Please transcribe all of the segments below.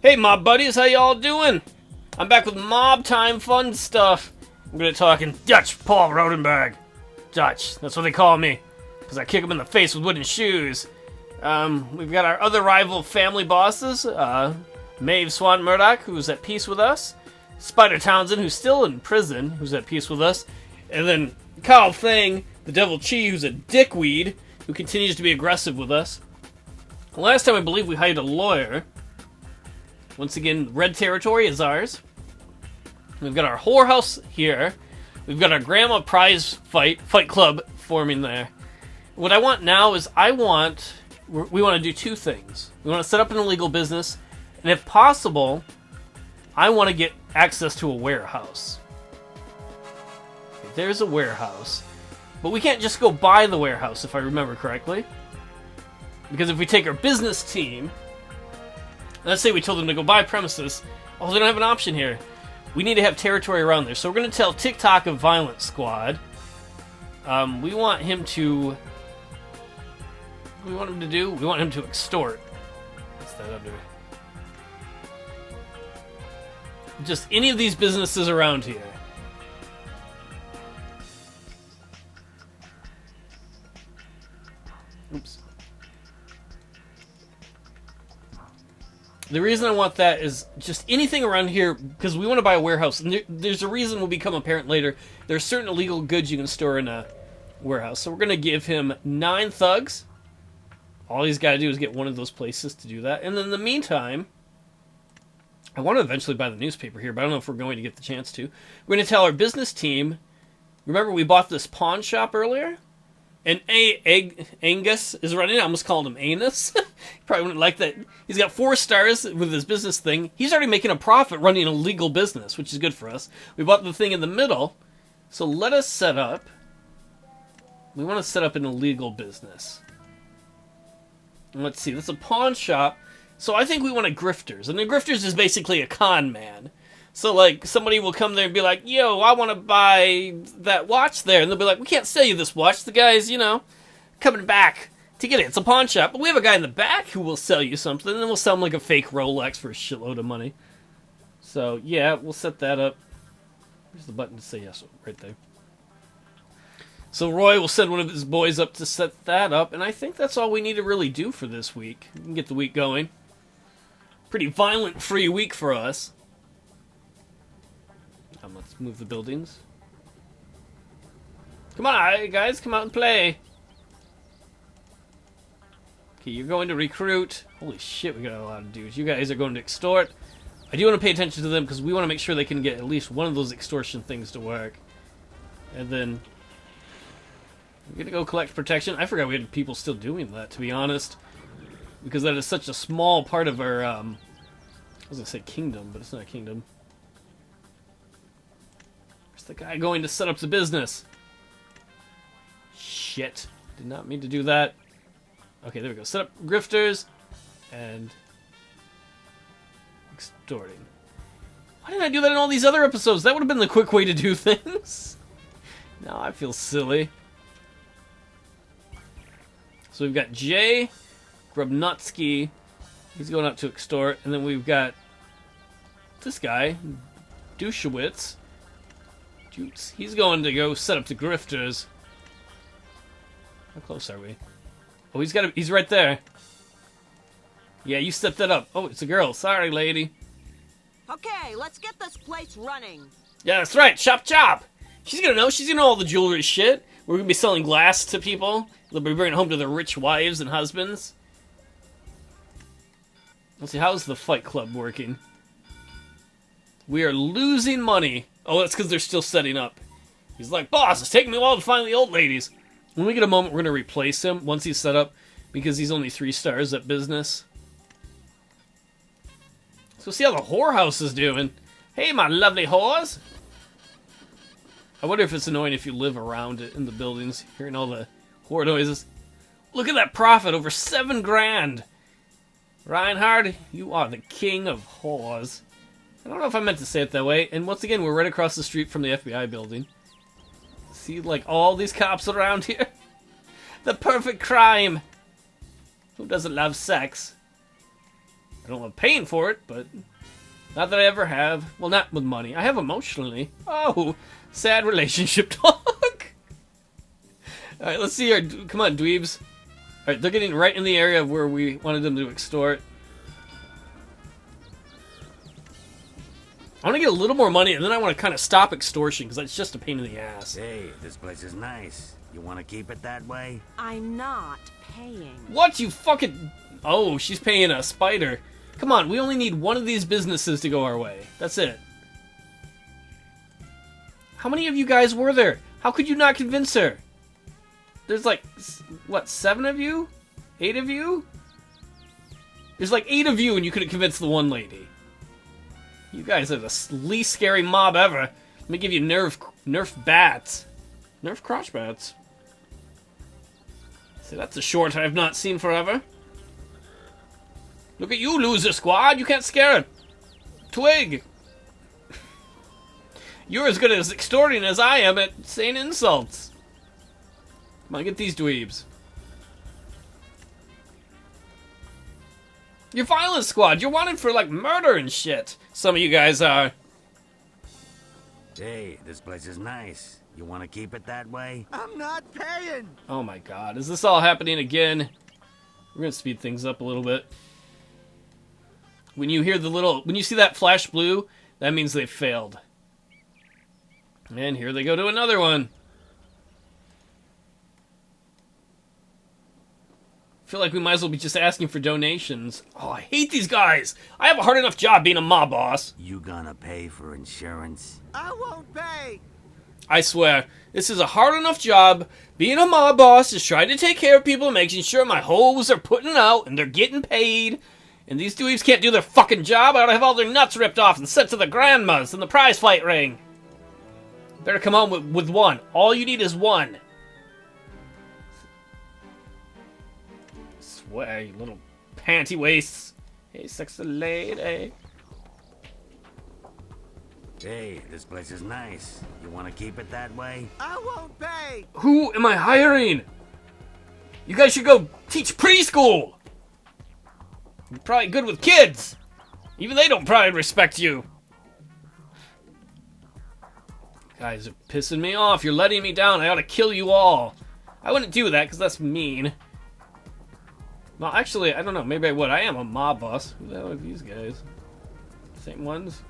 Hey mob buddies, how y'all doing? I'm back with mob time fun stuff. I'm gonna talking Dutch Paul Rodenberg. Dutch, that's what they call me. Because I kick him in the face with wooden shoes. We've got our other rival family bosses. Maeve Swan Murdoch, who's at peace with us. Spider Townsend, who's still in prison, who's at peace with us. And then Kyle Thing, the Devil Chi, who's a dickweed, who continues to be aggressive with us. Last time I believe we hired a lawyer. Once again, red territory is ours. We've got our whorehouse here. We've got our grandma prize fight club forming there. What I want now is we want to do two things. We want to set up an illegal business, and if possible, I want to get access to a warehouse. Okay, there's a warehouse. But we can't just go buy the warehouse, if I remember correctly. Because if we take our business team, let's say we told them to go buy premises, oh, they don't have an option here. We need to have territory around there. So we're going to tell TikTok of Violent Squad. We want him to... What do we want him to do? We want him to extort. What's that under? Just any of these businesses around here. Oops. The reason I want that is just anything around here, because we want to buy a warehouse. And there's a reason will become apparent later. There are certain illegal goods you can store in a warehouse. So we're going to give him 9 thugs. All he's got to do is get one of those places to do that. And then in the meantime, I want to eventually buy the newspaper here, but I don't know if we're going to get the chance to. We're going to tell our business team, remember we bought this pawn shop earlier? And Angus is running it. I almost called him Anus. Probably wouldn't like that. He's got 4 stars with his business thing. He's already making a profit running a legal business, which is good for us. We bought the thing in the middle. So let us set up. We want to set up an illegal business. And let's see. That's a pawn shop. So I think we want a grifters. And the grifters is basically a con man. So, like, somebody will come there and be like, yo, I want to buy that watch there. And they'll be like, we can't sell you this watch. The guy's, coming back to get it. It's a pawn shop. But we have a guy in the back who will sell you something. And then we'll sell him, like, a fake Rolex for a shitload of money. So, yeah, we'll set that up. Where's the button to say yes? Right there. So Roy will send one of his boys up to set that up. And I think that's all we need to really do for this week. We can get the week going. Pretty violent-free week for us. Let's move the buildings. Come on, guys, come out and play. Okay, you're going to recruit. Holy shit, we got a lot of dudes. You guys are going to extort. I do want to pay attention to them because we want to make sure they can get at least one of those extortion things to work. And then we're going to go collect protection. I forgot we had people still doing that, to be honest. Because that is such a small part of our, I was going to say kingdom, but it's not a kingdom. The guy going to set up the business. Shit. Did not mean to do that. Okay, there we go. Set up grifters and extorting. Why didn't I do that in all these other episodes? That would have been the quick way to do things. Now I feel silly. So we've got Jay Grubnutsky. He's going out to extort. And then we've got this guy, Dushewitz. He's going to go set up the grifters. How close are we? Oh, he's right there. Yeah, you set that up. Oh, it's a girl. Sorry, lady. Okay, let's get this place running. Yeah, that's right. Chop chop. She's gonna know. She's gonna know all the jewelry shit. We're gonna be selling glass to people. They'll be bringing it home to their rich wives and husbands. Let's see, how's the fight club working? We are losing money. Oh, that's because they're still setting up. He's like, boss, it's taking me a while to find the old ladies. When we get a moment, we're going to replace him once he's set up, because he's only 3 stars at business. So see how the whorehouse is doing. Hey, my lovely whores. I wonder if it's annoying if you live around it in the buildings, hearing all the whore noises. Look at that profit, over 7 grand. Reinhard, you are the king of whores. I don't know if I meant to say it that way. And once again, we're right across the street from the FBI building. See, like, all these cops around here? The perfect crime! Who doesn't love sex? I don't love paying for it, but not that I ever have. Well, not with money. I have emotionally. Oh, sad relationship talk. All right, let's see here. Come on, dweebs. All right, they're getting right in the area of where we wanted them to extort. I want to get a little more money, and then I want to kind of stop extortion, because that's just a pain in the ass. Hey, this place is nice. You want to keep it that way? I'm not paying. What, you fucking... Oh, she's paying a spider. Come on, we only need one of these businesses to go our way. That's it. How many of you guys were there? How could you not convince her? There's like, what, 7 of you? 8 of you? There's like 8 of you, and you couldn't convince the one lady. You guys are the least scary mob ever. Let me give you nerf bats. Nerf crotch bats. See, that's a short I've not seen forever. Look at you, loser squad. You can't scare a twig. You're as good at extorting as I am at saying insults. Come on, get these dweebs. You're violence squad. You're wanted for, like, murder and shit. Some of you guys are. Hey, this place is nice. You want to keep it that way? I'm not paying. Oh my god. Is this all happening again? We're gonna speed things up a little bit. When you hear the little... When you see that flash blue, that means they failed. And here they go to another one. I feel like we might as well be just asking for donations. Oh, I hate these guys. I have a hard enough job being a mob boss. You gonna pay for insurance? I won't pay. I swear, this is a hard enough job. Being a mob boss is trying to take care of people, making sure my hoes are putting out and they're getting paid. And these dweebs can't do their fucking job. I ought to have all their nuts ripped off and sent to the grandmas in the prize fight ring. Better come home with one. All you need is one. Swear, you little panty waists. Hey, sexy lady. Hey, this place is nice. You want to keep it that way? I won't pay. Who am I hiring? You guys should go teach preschool. You're probably good with kids. Even they don't probably respect you. Guys are pissing me off. You're letting me down. I ought to kill you all. I wouldn't do that because that's mean. Well, actually, I don't know. Maybe I would. I am a mob boss. Who the hell are these guys? Same ones?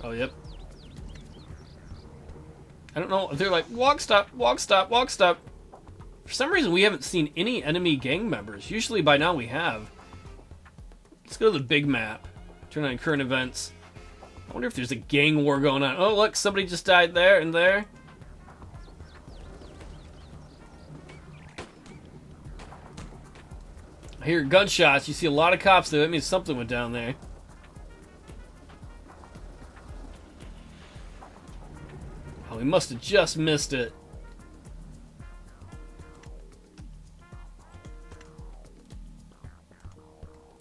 Oh, yep. I don't know. They're like, walk, stop, walk, stop, walk, stop. For some reason, we haven't seen any enemy gang members. Usually by now we have. Let's go to the big map. Turn on current events. I wonder if there's a gang war going on. Oh, look, somebody just died there and there. I hear gunshots. You see a lot of cops there. That means something went down there. Oh, we must have just missed it.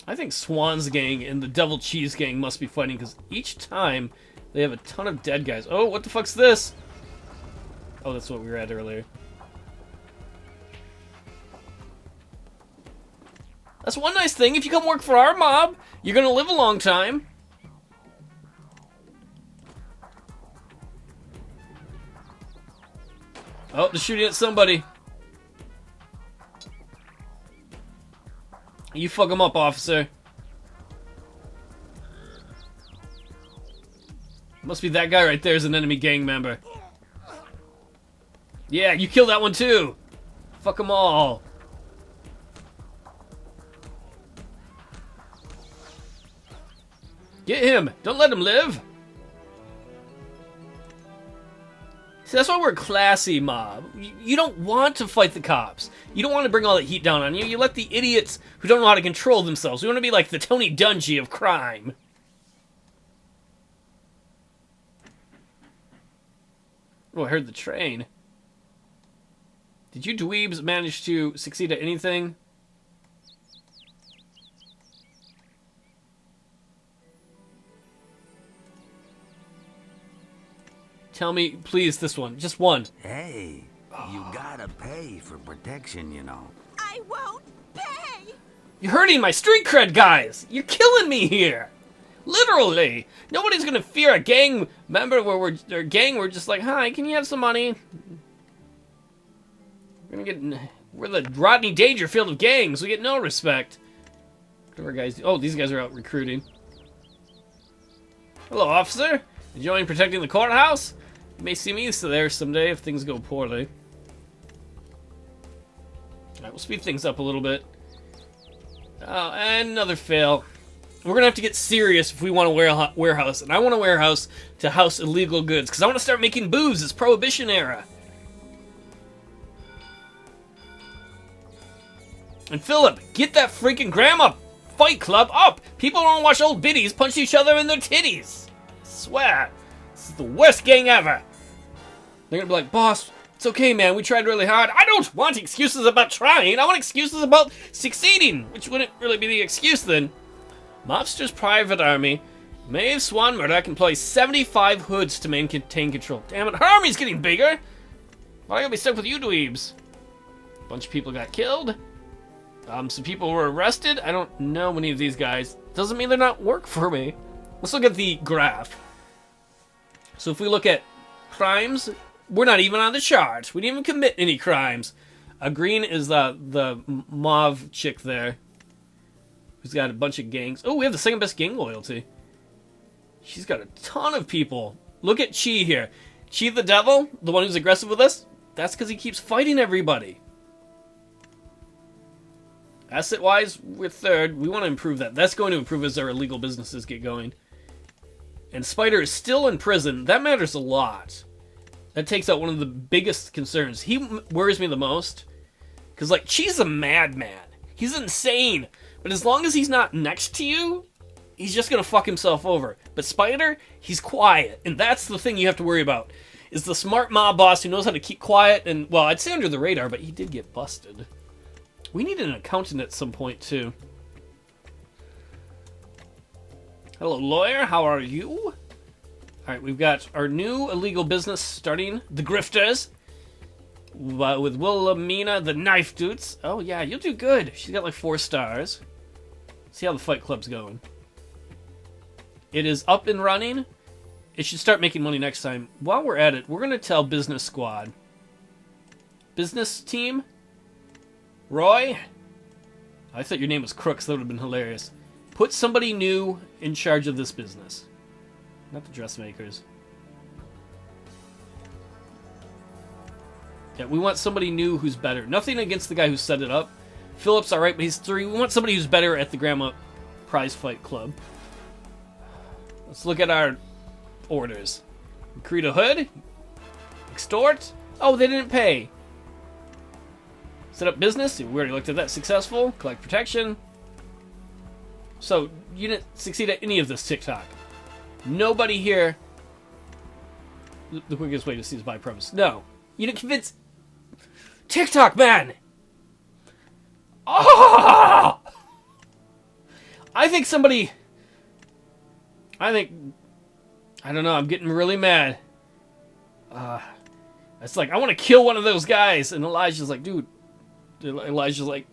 I think Swan's gang and the Devil Cheese gang must be fighting because each time they have a ton of dead guys. Oh, what the fuck's this? Oh, that's what we were at earlier. That's one nice thing. If you come work for our mob, you're gonna live a long time. Oh, they're shooting at somebody. You fuck him up, officer. Must be that guy right there is an enemy gang member. Yeah, you killed that one too. Fuck them all. Get him. Don't let him live. See, that's why we're a classy mob. You don't want to fight the cops. You don't want to bring all that heat down on you. You let the idiots who don't know how to control themselves. We want to be like the Tony Dungy of crime. Oh, I heard the train. Did you dweebs manage to succeed at anything? Tell me, please, this one. Just one. Hey, you gotta pay for protection, you know. I won't pay. You're hurting my street cred, guys! You're killing me here! Literally! Nobody's gonna fear a gang member where we're just like, hi, can you have some money? We're the Rodney Dangerfield of gangs. We get no respect. Whatever guys do. Oh, these guys are out recruiting. Hello, officer. Enjoying protecting the courthouse? You may see me there someday if things go poorly. Alright, we'll speed things up a little bit. Oh, and another fail. We're gonna have to get serious if we want a warehouse. And I want a warehouse to house illegal goods, because I want to start making booze. It's Prohibition era. And Philip, get that freaking grandma fight club up! People don't watch old biddies punch each other in their titties! I swear, this is the worst gang ever! They're gonna be like, boss, it's okay, man, we tried really hard. I don't want excuses about trying, I want excuses about succeeding! Which wouldn't really be the excuse then. Mobster's private army. Maeve Swan Murdoch employs 75 hoods to maintain control. Damn it, her army's getting bigger! Why gotta be stuck with you dweebs? A bunch of people got killed. Some people were arrested. I don't know any of these guys. Doesn't mean they're not work for me. Let's look at the graph. So if we look at crimes, we're not even on the charts. We didn't even commit any crimes. Green is the mauve chick there, who's got a bunch of gangs. Oh, we have the second best gang loyalty. She's got a ton of people. Look at Chi here. Chi the devil, the one who's aggressive with us. That's because he keeps fighting everybody. Asset-wise, we're third. We want to improve that. That's going to improve as our illegal businesses get going. And Spider is still in prison. That matters a lot. That takes out one of the biggest concerns. He worries me the most. Because, like, Chi's a madman. He's insane. But as long as he's not next to you, he's just going to fuck himself over. But Spider, he's quiet. And that's the thing you have to worry about. Is the smart mob boss who knows how to keep quiet and, well, I'd say under the radar, but he did get busted. We need an accountant at some point, too. Hello, lawyer. How are you? Alright, we've got our new illegal business starting. The Grifters. With Wilhelmina, the Knife Dudes. Oh, yeah, you'll do good. She's got like 4 stars. See how the fight club's going. It is up and running. It should start making money next time. While we're at it, we're going to tell Business Squad. Business team? Roy? I thought your name was Crooks. That would have been hilarious. Put somebody new in charge of this business. Not the dressmakers. Yeah, we want somebody new who's better. Nothing against the guy who set it up. Philip's alright, but he's 3. We want somebody who's better at the Grandma Prize Fight Club. Let's look at our orders. Recruit a hood. Extort. Oh, they didn't pay. Set up business. We already looked at that. Successful. Collect protection. So, you didn't succeed at any of this TikTok. Nobody here... The quickest way to see is by premise. No. You didn't convince... TikTok, man! Oh! I think somebody... I don't know, I'm getting really mad. It's like, I want to kill one of those guys. And Elijah's like, dude... Elijah's like,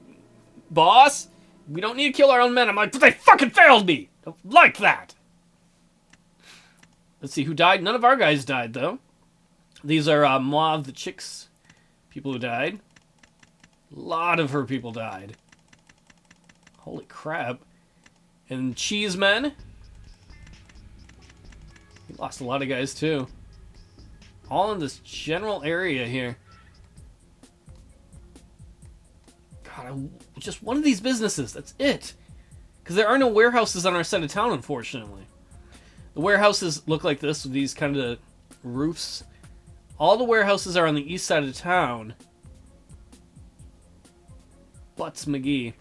boss? We don't need to kill our own men. I'm like, but they fucking failed me! I don't like that! Let's see, who died? None of our guys died, though. These are Mauve, the chicks. People who died. A lot of her people died. Holy crap. And Cheesemen. We lost a lot of guys, too. All in this general area here. God, just one of these businesses. That's it. Because there are no warehouses on our side of town, unfortunately. The warehouses look like this with these kind of roofs. All the warehouses are on the east side of town. Butts McGee.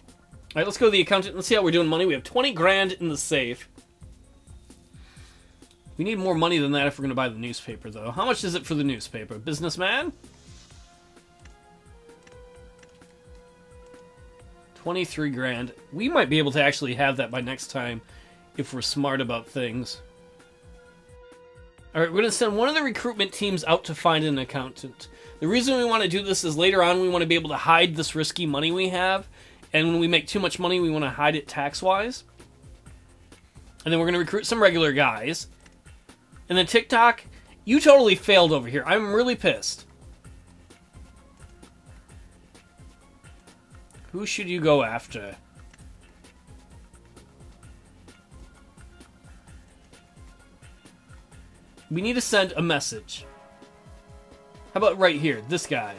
Alright, let's go to the accountant. Let's see how we're doing money. We have 20 grand in the safe. We need more money than that if we're going to buy the newspaper, though. How much is it for the newspaper? Businessman? 23 grand. We might be able to actually have that by next time if we're smart about things. Alright, we're going to send one of the recruitment teams out to find an accountant. The reason we want to do this is later on we want to be able to hide this risky money we have And when we make too much money, we want to hide it tax-wise. And then we're going to recruit some regular guys. And then TikTok, you totally failed over here. I'm really pissed. Who should you go after? We need to send a message. How about right here, this guy?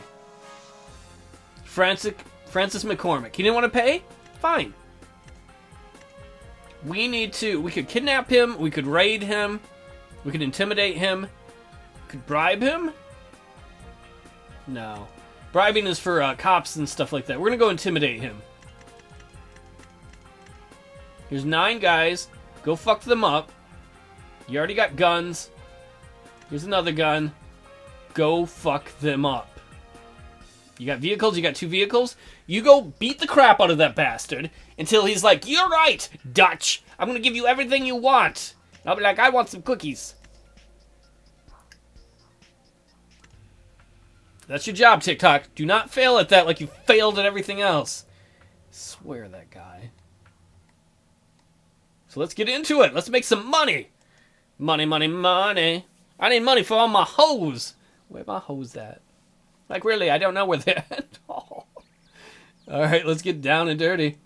Francis McCormick. He didn't want to pay? Fine. We could kidnap him, we could raid him, we could intimidate him, could bribe him? No. Bribing is for cops and stuff like that. We're gonna go intimidate him. Here's 9 guys. Go fuck them up. You already got guns. Here's another gun. Go fuck them up. You got vehicles, you got 2 vehicles. You go beat the crap out of that bastard until he's like, "You're right, Dutch. I'm gonna give you everything you want." And I'll be like, "I want some cookies." That's your job, TikTok. Do not fail at that like you failed at everything else. I swear that guy. So let's get into it. Let's make some money. Money, money, money. I need money for all my hoes. Where my hoes at? Like, really, I don't know where they're at. Oh. Alright, let's get down and dirty.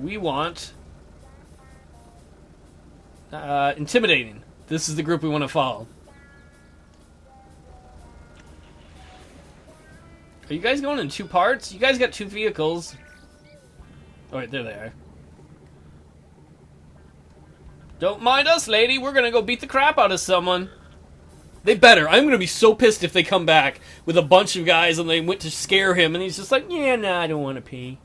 We want... intimidating. This is the group we want to follow. Are you guys going in 2 parts? You guys got 2 vehicles. Alright, there they are. Don't mind us, lady. We're gonna go beat the crap out of someone. They better. I'm gonna be so pissed if they come back with a bunch of guys and they went to scare him and he's just like, "Yeah, nah, I don't want to pee."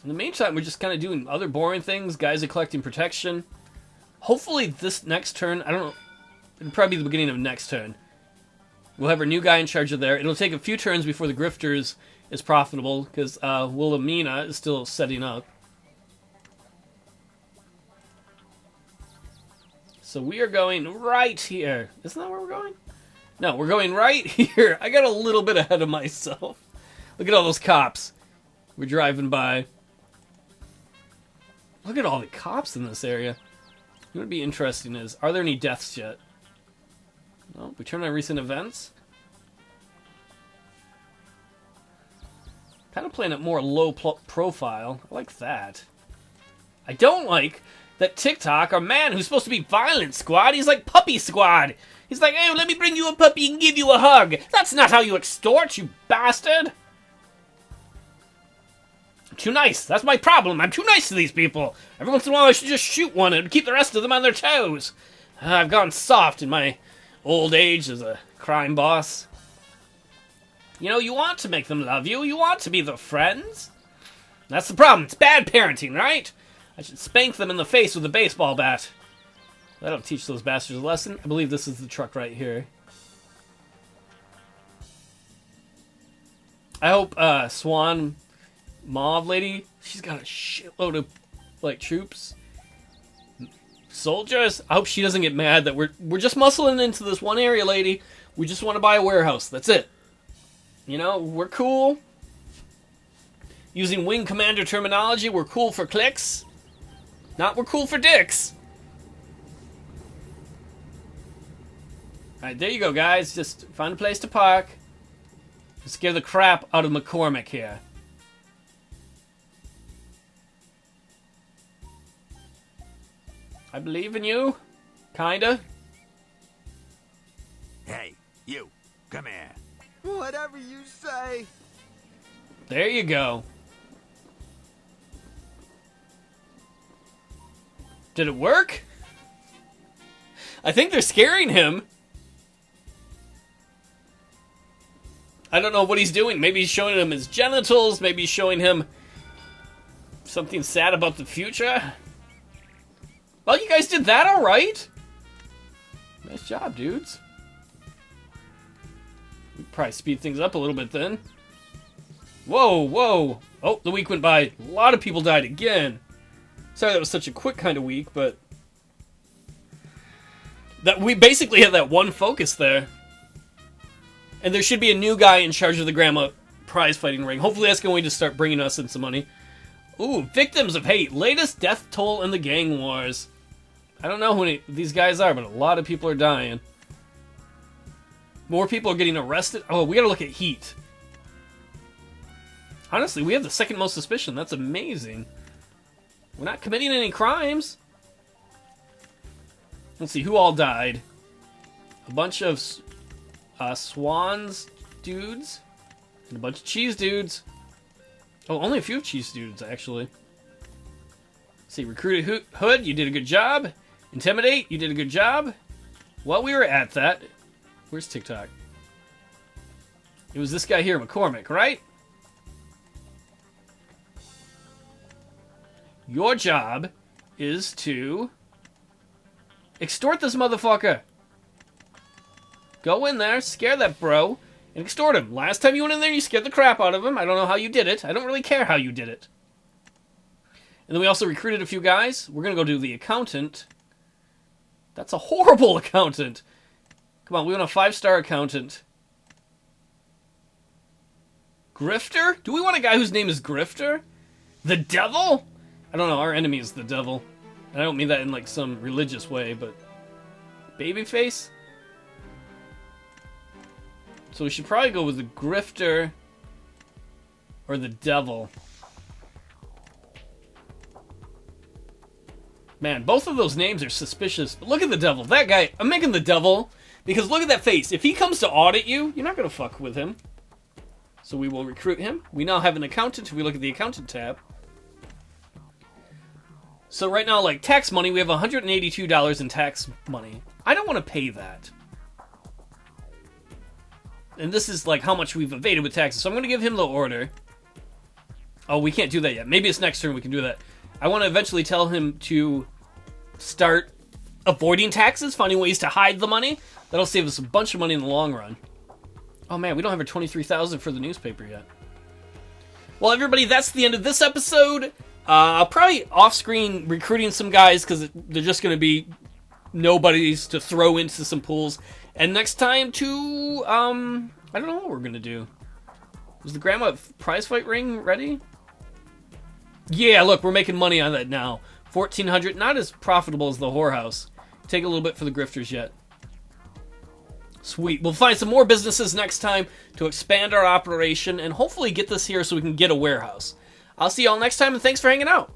In the meantime, we're just kind of doing other boring things. Guys are collecting protection. Hopefully this next turn, I don't know, it'll probably be the beginning of next turn. We'll have our new guy in charge of there. It'll take a few turns before the Grifters is profitable, because Wilhelmina is still setting up. So we are going right here. Isn't that where we're going? No, we're going right here. I got a little bit ahead of myself. Look at all those cops. We're driving by. Look at all the cops in this area. What would be interesting is, are there any deaths yet? No, we turn on recent events. Kind of playing it more low profile. I like that. I don't like that TikTok, our man who's supposed to be violent squad, he's like puppy squad. He's like, "Hey, let me bring you a puppy and give you a hug." That's not how you extort, you bastard. I'm too nice. That's my problem. I'm too nice to these people. Every once in a while I should just shoot one and keep the rest of them on their toes. I've gone soft in my old age as a crime boss. You know, you want to make them love you. You want to be their friends. That's the problem. It's bad parenting, right? I should spank them in the face with a baseball bat. That'll teach those bastards a lesson. I believe this is the truck right here. I hope Swan Mauve lady, she's got a shitload of like troops. Soldiers. I hope she doesn't get mad that we're just muscling into this one area, lady. We just want to buy a warehouse. That's it. You know, we're cool. Using Wing Commander terminology, we're cool for clicks. Not we're cool for dicks. Alright, there you go, guys. Just find a place to park. Scare the crap out of McCormick here. I believe in you. Kinda. Hey, you. Come here. Whatever you say. There you go. Did it work? I think they're scaring him. I don't know what he's doing. Maybe he's showing him his genitals. Maybe he's showing him something sad about the future. Well, you guys did that all right. Nice job, dudes. We probably speed things up a little bit then. Whoa, whoa. Oh, the week went by. A lot of people died again. Sorry that was such a quick kind of week, but That we basically have that one focus there. And there should be a new guy in charge of the grandma prize fighting ring. Hopefully that's going to start bringing us in some money. Ooh, victims of hate. Latest death toll in the gang wars. I don't know who these guys are, but a lot of people are dying. More people are getting arrested. Oh, we gotta look at heat. Honestly, we have the second most suspicion. That's amazing. We're not committing any crimes. Let's see, who all died? A bunch of swans dudes. And a bunch of cheese dudes. Oh, only a few cheese dudes, actually. Let's see, recruited Hood, you did a good job. Intimidate, you did a good job. While we were at that... Where's TikTok? It was this guy here, McCormick, right? Your job is to extort this motherfucker. Go in there, scare that bro, and extort him. Last time you went in there, you scared the crap out of him. I don't know how you did it. I don't really care how you did it. And then we also recruited a few guys. We're going to go do the accountant. That's a horrible accountant. Come on, we want a 5-star accountant. Grifter? Do we want a guy whose name is Grifter? The devil? I don't know, our enemy is the devil. And I don't mean that in like some religious way, but... Babyface? So we should probably go with the Grifter or the devil. Man, both of those names are suspicious. But look at the devil. That guy, I'm making the devil because look at that face. If he comes to audit you, you're not going to fuck with him. So we will recruit him. We now have an accountant if we look at the accountant tab. So right now, like tax money, we have $182 in tax money. I don't want to pay that. And this is like how much we've evaded with taxes. So I'm going to give him the order. Oh, we can't do that yet. Maybe it's next turn we can do that. I want to eventually tell him to start avoiding taxes, finding ways to hide the money. That'll save us a bunch of money in the long run. Oh man, we don't have our $23,000 for the newspaper yet. Well, everybody, that's the end of this episode. I'll probably off-screen recruiting some guys because they're just going to be nobodies to throw into some pools. And next time to, I don't know what we're going to do. Is the grandma prize fight ring ready? Yeah, look, we're making money on that now. 1,400, not as profitable as the whorehouse. Take a little bit for the grifters yet. Sweet. We'll find some more businesses next time to expand our operation and hopefully get this here so we can get a warehouse. I'll see y'all next time, and thanks for hanging out.